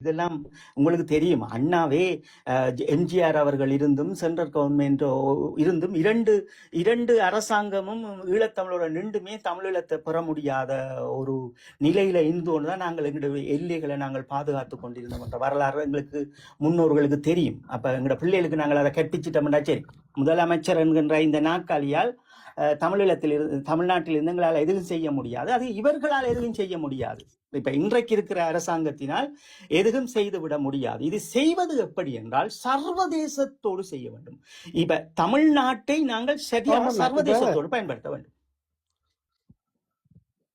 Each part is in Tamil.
இதெல்லாம் உங்களுக்கு தெரியும். அண்ணாவே எம்ஜிஆர் அவர்கள் இருந்தும் சென்ட்ரல் கவர்மெண்ட் இருந்தும் இரண்டு அரசாங்கமும் ஈழத்தமிழோட நின்றுமே தமிழீழத்தை பெற முடியாத ஒரு நிலையில இருந்தோன்னு தான் நாங்கள் எங்களுடைய எல்லைகளை நாங்கள் பாதுகாத்து கொண்டிருந்தோம் என்ற வரலாறு எங்களுக்கு முன்னோர்களுக்கு தெரியும். அப்ப எங்களோட பிள்ளைகளுக்கு நாங்கள் அதை கற்பிச்சிட்டோம்னா சரி, முதலமைச்சர் என்கின்ற இந்த நாற்காலியால் தமிழ்நாட்டில் இருந்து எங்களால் எதுவும் செய்ய முடியாது, அது இவர்களால் எதுவும் செய்ய முடியாது. இப்ப இன்றைக்கு இருக்கிற அரசாங்கத்தினால் எதுவும் செய்துவிட முடியாது. இது செய்வது எப்படி என்றால் சர்வதேசத்தோடு செய்ய வேண்டும். இப்ப தமிழ்நாட்டை நாங்கள் சரியாக சர்வதேசத்தோடு பயன்படுத்த வேண்டும்.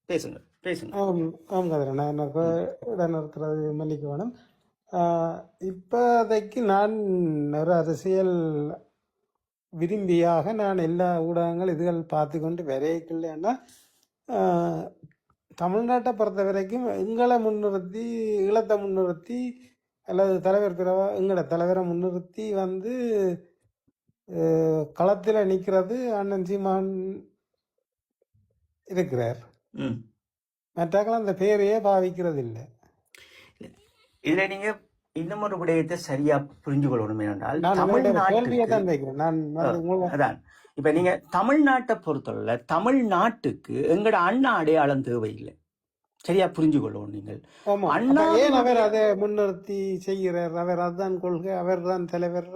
பேசுங்க பேசுங்க. மன்னிக்க வேணும். இப்போதைக்கு நான் ஒரு அரசியல் விரும்பியாக நான் எல்லா ஊடகங்கள் இதுகள் பார்த்து கொண்டு வரையில்லைன்னா தமிழ்நாட்டை பொறுத்த வரைக்கும் எங்களை முன்னிறுத்தி ஈழத்தை முன்னிறுத்தி அல்லது தலைவர் எங்களோட தலைவரை முன்னிறுத்தி களத்தில் நிற்கிறது அண்ணன் சீமான் இருக்கிறார். மற்றாக்கள் அந்த பேரையே பாவிக்கிறது இல்லை. இதுல நீங்க இன்னும் ஒரு விடயத்தை சரியா புரிஞ்சு கொள்ளணும். என்னென்றால் அதான் இப்ப நீங்க தமிழ்நாட்டை பொறுத்தவரை தமிழ்நாட்டுக்கு எங்கட அண்ணா அடையாளம் தேவையில்லை. சரியா புரிஞ்சு கொள்ளணும். நீங்கள் அண்ணா அவர் அதை முன்னிறுத்தி செய்கிறார், அவர் அதுதான் கொள்கை, அவர் தான் தலைவர்.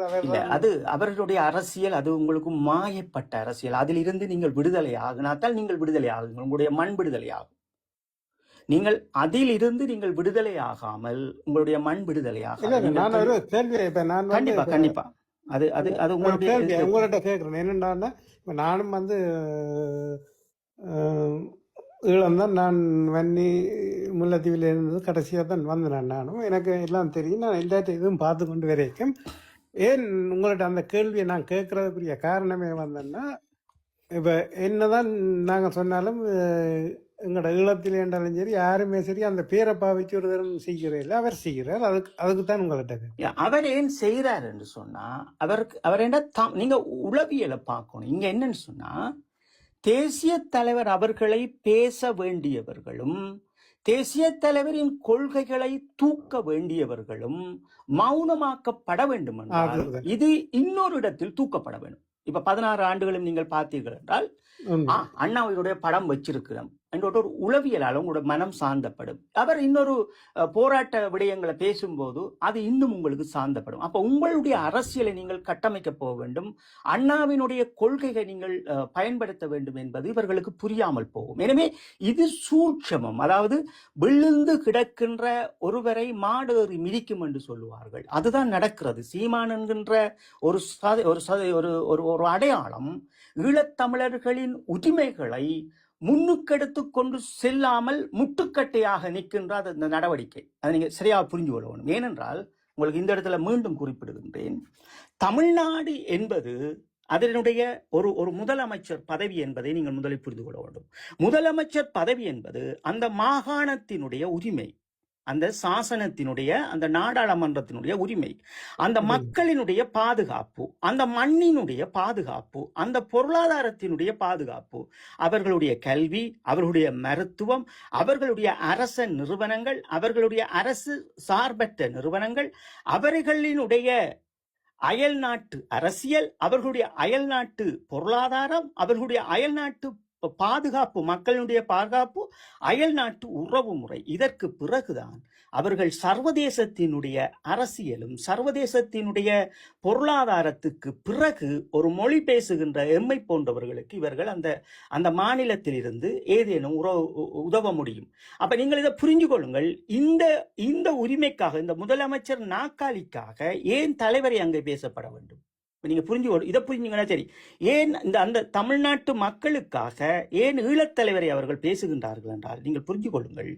அது அவர்களுடைய அரசியல், அது உங்களுக்கு மாயப்பட்ட அரசியல். அதில் இருந்து நீங்கள் விடுதலை ஆகினாத்தால் நீங்கள் விடுதலை ஆகுங்கள், உங்களுடைய மண் விடுதலை ஆகும். நீங்கள் அதில் இருந்து நீங்கள் விடுதலை ஆகாமல் உங்களுடைய மண் விடுதலை ஆகும். கண்டிப்பா கண்டிப்பா அது அது அது உங்கள்கிட்ட கேட்கிறேன். என்னென்னா நானும் ஈழம்தான், நான் வன்னி முல்லைத்தீவில் இருந்தது கடைசியாக தான் வந்தேன். நானும் எனக்கு எல்லாம் தெரியும். நான் எல்லாத்தையும் இதுவும் பார்த்து கொண்டு வரைக்கும் ஏன் உங்கள்கிட்ட அந்த கேள்வியை நான் கேட்கறதுக்குரிய காரணமே வந்தேன்னா, இப்போ என்னதான் நாங்கள் சொன்னாலும் எங்களோட ஈழத்தில் என்றாலும் சரி யாருமே சரி அந்த பேரை பாவிச்சு ஒரு தரம் செய்கிறேன், அவர் செய்கிறார். அதுக்கு தான் உங்கள்கிட்ட அவர் ஏன் செய்கிறார் என்று சொன்னா, அவர் என்ன நீங்க உளவியலை பார்க்கணும். இங்க என்னன்னு சொன்னா, தேசிய தலைவர் அவர்களை பேச வேண்டியவர்களும் தேசிய தலைவரின் கொள்கைகளை தூக்க வேண்டியவர்களும் மௌனமாக்கப்பட வேண்டும் என்றால் இது இன்னொரு இடத்தில் தூக்கப்பட வேண்டும். இப்ப 16 ஆண்டுகளும் நீங்கள் பார்த்தீர்கள் என்றால் அண்ணாவுடைய படம் வச்சிருக்கிறோம் என்ற ஒரு உளவியலால் உங்களோட மனம் சார்ந்தப்படும். அவர் இன்னொரு போராட்ட விடயங்களை பேசும்போது அது இன்னும் உங்களுக்கு சார்ந்தப்படும். அப்ப உங்களுடைய அரசியலை நீங்கள் கட்டமைக்க போக வேண்டும், அண்ணாவினுடைய கொள்கையை நீங்கள் பயன்படுத்த வேண்டும் என்பது இவர்களுக்கு புரியாமல் போகும். எனவே இது சூட்சமம். அதாவது விழுந்து கிடக்கின்ற ஒருவரை மாடேறி மிதிக்கும் என்று சொல்லுவார்கள். அதுதான் நடக்கிறது. சீமான் என்கின்ற ஒரு அடையாளம் ஈழத்தமிழர்களின் உரிமைகளை முன்னுக்கெடுத்து கொண்டு செல்லாமல் முட்டுக்கட்டையாக நிற்கின்ற அந்த நடவடிக்கை. அதை நீங்க சரியாக புரிஞ்சு கொள்ளணும். ஏனென்றால் உங்களுக்கு இந்த இடத்துல மீண்டும் குறிப்பிடுகின்றேன், தமிழ்நாடு என்பது அதனுடைய ஒரு முதலமைச்சர் பதவி என்பதை நீங்கள் முதலில் புரிந்து கொள்ள வேண்டும். முதலமைச்சர் பதவி என்பது அந்த மாகாணத்தினுடைய உரிமை, அந்த சாசனத்தினுடைய அந்த நாடாளுமன்றத்தினுடைய உரிமை, அந்த மக்களினுடைய பாதுகாப்பு, அந்த மண்ணினுடைய பாதுகாப்பு, அந்த பொருளாதாரத்தினுடைய பாதுகாப்பு, அவர்களுடைய கல்வி, அவர்களுடைய மருத்துவம், அவர்களுடைய அரச நிறுவனங்கள், அவர்களுடைய அரசு சார்பற்ற நிறுவனங்கள், அவர்களினுடைய அயல் நாட்டு அரசியல், அவர்களுடைய அயல் நாட்டு பொருளாதாரம், அவர்களுடைய அயல் நாட்டு பாதுகாப்பு, மக்களுடைய பாதுகாப்பு, அயல் நாட்டு உறவு முறை. இதற்கு பிறகுதான் அவர்கள் சர்வதேசத்தினுடைய அரசியலும் சர்வதேசத்தினுடைய பொருளாதாரத்துக்கு பிறகு ஒரு மொழி பேசுகின்ற எம்மை போன்றவர்களுக்கு இவர்கள் அந்த மாநிலத்தில் இருந்து ஏதேனும் உதவ முடியும். அப்ப நீங்கள் இதை புரிஞ்சு கொள்ளுங்கள். இந்த உரிமைக்காக, இந்த முதலமைச்சர் நாற்காலிக்காக ஏன் தலைவரை அங்கே பேசப்பட வேண்டும்? நீங்க இதை புரிஞ்சுங்கன்னா சரி, ஏன் அந்த தமிழ்நாட்டு மக்களுக்காக ஏன் ஈழத்தலைவரை அவர்கள் பேசுகின்றார்கள் என்றால் நீங்கள் புரிஞ்சு கொள்ளுங்கள்.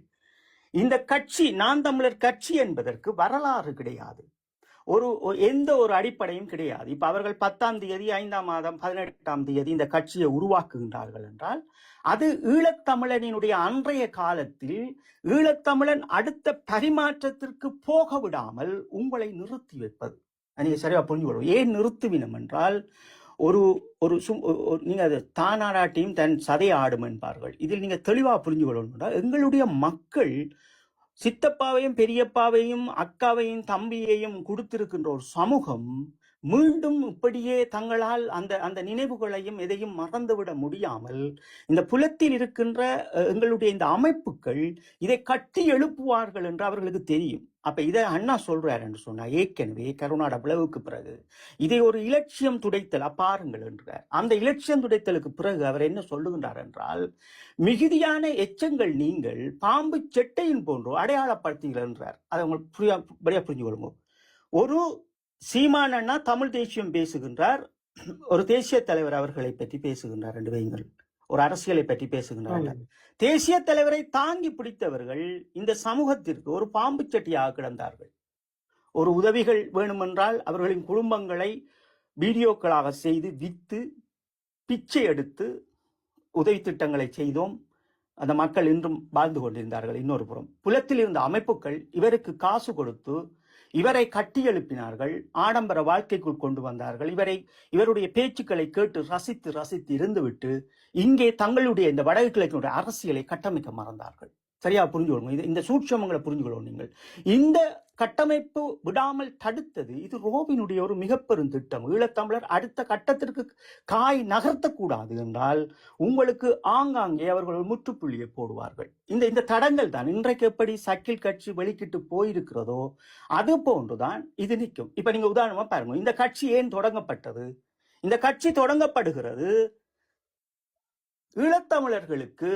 இந்த கட்சி, நான் தமிழர் கட்சி என்பதற்கு வரலாறு கிடையாது, எந்த ஒரு அடிப்படையும் கிடையாது. இப்ப அவர்கள் 10ஆம் தேதி 5ஆம் மாதம் 18ஆம் தேதி இந்த கட்சியை உருவாக்குகின்றார்கள் என்றால் அது ஈழத்தமிழனினுடைய அன்றைய காலத்தில் ஈழத்தமிழன் அடுத்த பரிமாற்றத்திற்கு போக விடாமல் உங்களை நிறுத்தி வைப்பது. நீங்க சரியா புரிஞ்சுக்கொள்ளும். ஏன் நிறுத்துவினம் என்றால் நீங்க அது தானாடாட்டியும் தன் சதை ஆடும் என்பார்கள். இதில் நீங்க தெளிவா புரிஞ்சு கொள்ளணும். எங்களுடைய மக்கள் சித்தப்பாவையும் பெரியப்பாவையும் அக்காவையும் தம்பியையும் கொடுத்திருக்கின்ற ஒரு சமூகம் மீண்டும் இப்படியே தங்களால் அந்த அந்த நினைவுகளையும் எதையும் மறந்துவிட முடியாமல் இந்த புலத்தில் இருக்கின்ற எங்களுடைய இந்த அமைப்புகள் இதை கட்டி எழுப்புவார்கள் என்று அவர்களுக்கு தெரியும். அப்ப இதை அண்ணா சொல்றாரு என்று சொன்னா, ஏற்கனவே கருணாட விளைவுக்கு பிறகு இதை ஒரு இலட்சியம் துடைத்தல் பாருங்கள் என்றார். அந்த இலட்சியம் துடைத்தலுக்கு பிறகு அவர் என்ன சொல்லுகின்றார் என்றால், மிகுதியான எச்சங்கள் நீங்கள் பாம்பு செட்டையின் போன்றோ அடையாளப்படுத்தீர்கள் என்றார். அதை உங்களுக்கு புரிஞ்சு கொள்ளுங்க. ஒரு சீமான் அண்ணா தமிழ் தேசியம் பேசுகின்றார், ஒரு தேசிய தலைவர் அவர்களை பற்றி பேசுகின்றார் என்று வையுங்கள், ஒரு அரசியலை பற்றி பேசுகின்றார்கள். தேசிய தலைவரை தாங்கி பிடித்தவர்கள் இந்த சமூகத்திற்கு ஒரு பாம்பு சட்டியாக கிடந்தார்கள். ஒரு உதவிகள் வேணுமென்றால் அவர்களின் குடும்பங்களை வீடியோக்களாக செய்து வித்து பிச்சை எடுத்து உதவி திட்டங்களை செய்தோம். அந்த மக்கள் இன்றும் வாழ்ந்து கொண்டிருந்தார்கள். இன்னொரு புறம் புலத்தில் இருந்த அமைப்புகள் இவருக்கு காசு கொடுத்து இவரை கட்டி எழுப்பினார்கள், ஆடம்பர வாழ்க்கைக்குள் கொண்டு வந்தார்கள். இவருடைய பேச்சுக்களை கேட்டு ரசித்து ரசித்து இருந்துவிட்டு இங்கே தங்களுடைய இந்த வடகிழக்கினுடைய அரசியலை கட்டமைக்க மறந்தார்கள். சரியா புரிஞ்சுக்கொள்ளுங்க. இந்த சூட்சமங்களை புரிஞ்சுக்கொள்ளும். நீங்கள் இந்த கட்டமைப்பு விடாமல் தடுத்தது இது ரோவினுடைய ஒரு மிக பெரும் திட்டம். ஈழத்தமிழர் அடுத்த கட்டத்திற்கு காய் நகர்த்தக்கூடாது என்றால் உங்களுக்கு ஆங்காங்கே அவர்கள் முற்றுப்புள்ளியை போடுவார்கள். இந்த தடங்கள் தான் இன்றைக்கு எப்படி சக்கில் கட்சி வெளிக்கிட்டு போயிருக்கிறதோ அது போன்றுதான் இது நிற்கும். இப்ப நீங்க உதாரணமா பாருங்க, இந்த கட்சி ஏன் தொடங்கப்பட்டது? இந்த கட்சி தொடங்கப்படுகிறது ஈழத்தமிழர்களுக்கு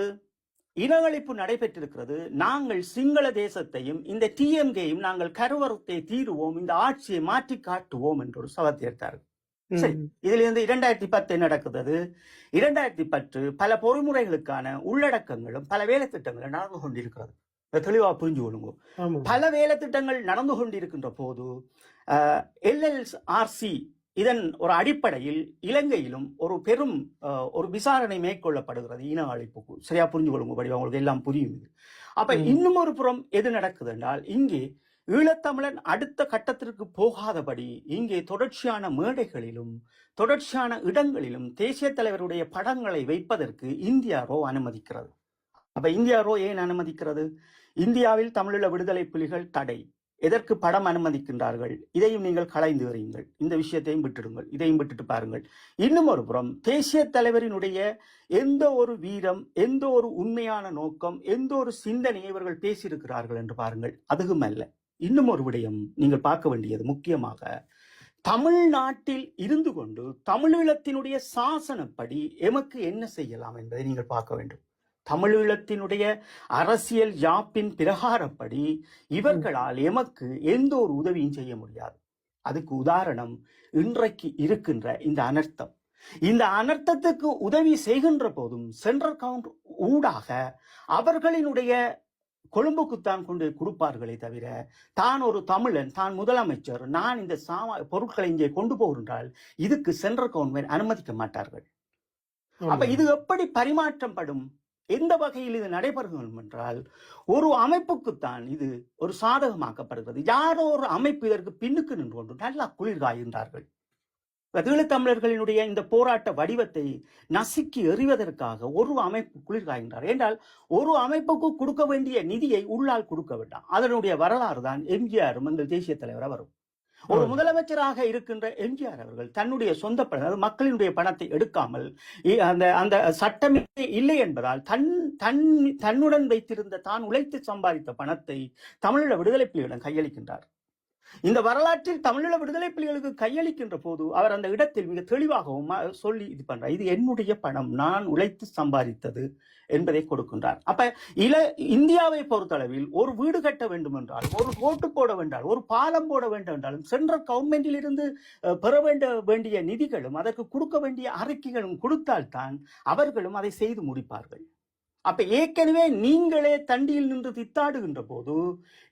இனஅழிப்பு நடைபெற்றிருக்கிறது, நாங்கள் சிங்கள தேசத்தையும் இந்த டிஎம்கேயும் நாங்கள் கருவறுத்தை தீருவோம், இந்த ஆட்சியை மாற்றி காட்டுவோம் என்று ஒரு சபதத்தை எடுத்தார்கள். சரி, இதுல இருந்து 2010 நடக்குது. 2010 பல பொறிமுறைகளுக்கான உள்ளடக்கங்களும் பல வேலை திட்டங்களும் நடந்து கொண்டிருக்கிறது. தெளிவா புரிஞ்சு கொள்ளுங்க. பல வேலை திட்டங்கள் நடந்து கொண்டிருக்கின்ற போது LLRC இதன் ஒரு அடிப்படையில் இலங்கையிலும் ஒரு பெரும் ஒரு விசாரணை மேற்கொள்ளப்படுகிறது இன அழிப்புக்கு. சரியா புரிஞ்சு கொள்ளுங்க, உங்களுக்கு எல்லாம் புரியும். அப்ப இன்னும் ஒரு புறம் எது நடக்குது என்றால், இங்கே ஈழத்தமிழன் அடுத்த கட்டத்திற்கு போகாதபடி இங்கே தொடர்ச்சியான மேடைகளிலும் தொடர்ச்சியான இடங்களிலும் தேசிய தலைவருடைய படங்களை வைப்பதற்கு இந்தியா ரோ அனுமதிக்கிறது. அப்ப இந்தியா ரோ ஏன் அனுமதிக்கிறது? இந்தியாவில் தமிழீழ விடுதலை புலிகள் தடை, எதற்கு படம் அனுமதிக்கின்றார்கள்? இதையும் நீங்கள் களைந்து எறியுங்கள், இந்த விஷயத்தையும் விட்டுடுங்கள், இதையும் விட்டுட்டு பாருங்கள். இன்னும் ஒரு புறம் தேசிய தலைவரினுடைய எந்த ஒரு வீரம், எந்த ஒரு உண்மையான நோக்கம், எந்த ஒரு சிந்தனையை இவர்கள் பேசியிருக்கிறார்கள் என்று பாருங்கள். அதுவும் அல்ல. இன்னும் ஒரு விடயம் நீங்கள் பார்க்க வேண்டியது, முக்கியமாக தமிழ்நாட்டில் இருந்து கொண்டு தமிழீழத்தினுடைய சாசனப்படி எமக்கு என்ன செய்யலாம் என்பதை நீங்கள் பார்க்க வேண்டும். தமிழீழத்தினுடைய அரசியல் யாப்பின் பிரகாரப்படி இவர்களால் எமக்கு எந்த ஒரு உதவியும் செய்ய முடியாது. அதுக்கு உதாரணம் இன்றைக்கு இருக்கின்ற இந்த அனர்த்தம். இந்த அனர்த்தத்துக்கு உதவி செய்கின்ற போதும் சென்ட்ரல் கவுண்ட் ஊடாக அவர்களினுடைய கொழும்புக்குத்தான் கொண்டு கொடுப்பார்களே தவிர, தான் ஒரு தமிழன், தான் முதலமைச்சர், நான் இந்த பொருட்களை இங்கே கொண்டு போகின்றால் இதுக்கு சென்ட்ரல் கவர்மெண்ட் அனுமதிக்க மாட்டார்கள். அப்ப இது எப்படி பரிமாற்றம் படும்? எந்த வகையில் இது நடைபெறும் என்றால், ஒரு அமைப்புக்குத்தான் இது ஒரு சாதகமாக்கப்படுகிறது. யாரோ ஒரு அமைப்பு இதற்கு பின்னுக்கு நின்று கொண்டு நல்லா குளிர்காய்கின்றார்கள். ஈழத்தமிழர்களினுடைய இந்த போராட்ட வடிவத்தை நசுக்கி எறிவதற்காக ஒரு அமைப்பு குளிர்காய்கின்றார் என்றால், ஒரு அமைப்புக்கு கொடுக்க வேண்டிய நிதியை உள்ளால் கொடுக்க வேண்டாம். அதனுடைய வரலாறு தான் எம்ஜிஆரும் எங்கள் தேசிய தலைவராக வரும். ஒரு முதலமைச்சராக இருக்கின்ற எம்ஜிஆர் அவர்கள் தன்னுடைய சொந்த பணம், மக்களினுடைய பணத்தை எடுக்காமல், அந்த சட்டமே இல்லை என்பதால் தன்னுடன் வைத்திருந்த தான் உழைத்து சம்பாதித்த பணத்தை தமிழீழ விடுதலை புலிகளிடம் கையளிக்கின்றார். இந்த வரலாற்றில் தமிழீழ விடுதலை புலிகளுக்கு கையளிக்கின்ற போது அவர் அந்த இடத்தில் மிக தெளிவாகவும் சொல்லி இது பண்றார், இது என்னுடைய பணம், நான் உழைத்து சம்பாதித்தது என்பதை கொடுக்கின்றார். அப்ப இந்தியாவை பொறுத்தளவில் ஒரு வீடு கட்ட வேண்டும் என்றால், ஒரு ரோட்டு போட வேண்டால், ஒரு பாலம் போட வேண்டும் என்றாலும் சென்ட்ரல் கவர்மெண்டில் இருந்து பெற வேண்டிய நிதிகளும் அதற்கு கொடுக்க வேண்டிய அறிக்கைகளும் கொடுத்தால்தான் அவர்களும் அதை செய்து முடிப்பார்கள். அப்ப ஏற்கனவே நீங்களே தண்டியில் நின்று தித்தாடுகின்ற போது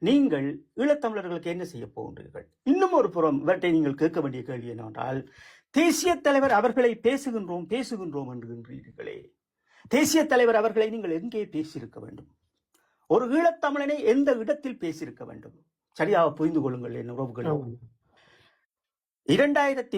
நீங்கள் ஈழத்தமிழர்களுக்கு என்ன செய்ய போகின்றீர்கள்? இன்னும் ஒரு புறம் இவற்றை நீங்கள் கேட்க வேண்டிய கேள்வி என்னவென்றால், தேசிய தலைவர் அவர்களை பேசுகின்றோம் என்கின்றீர்களே, தேசிய தலைவர் அவர்களை நீங்கள் எங்கே பேசியிருக்க வேண்டும்? ஒரு ஈழத்தமிழனை எந்த இடத்தில் பேசியிருக்க வேண்டும்? சரியாக புரிந்து கொள்ளுங்கள் என் உறவுகள்.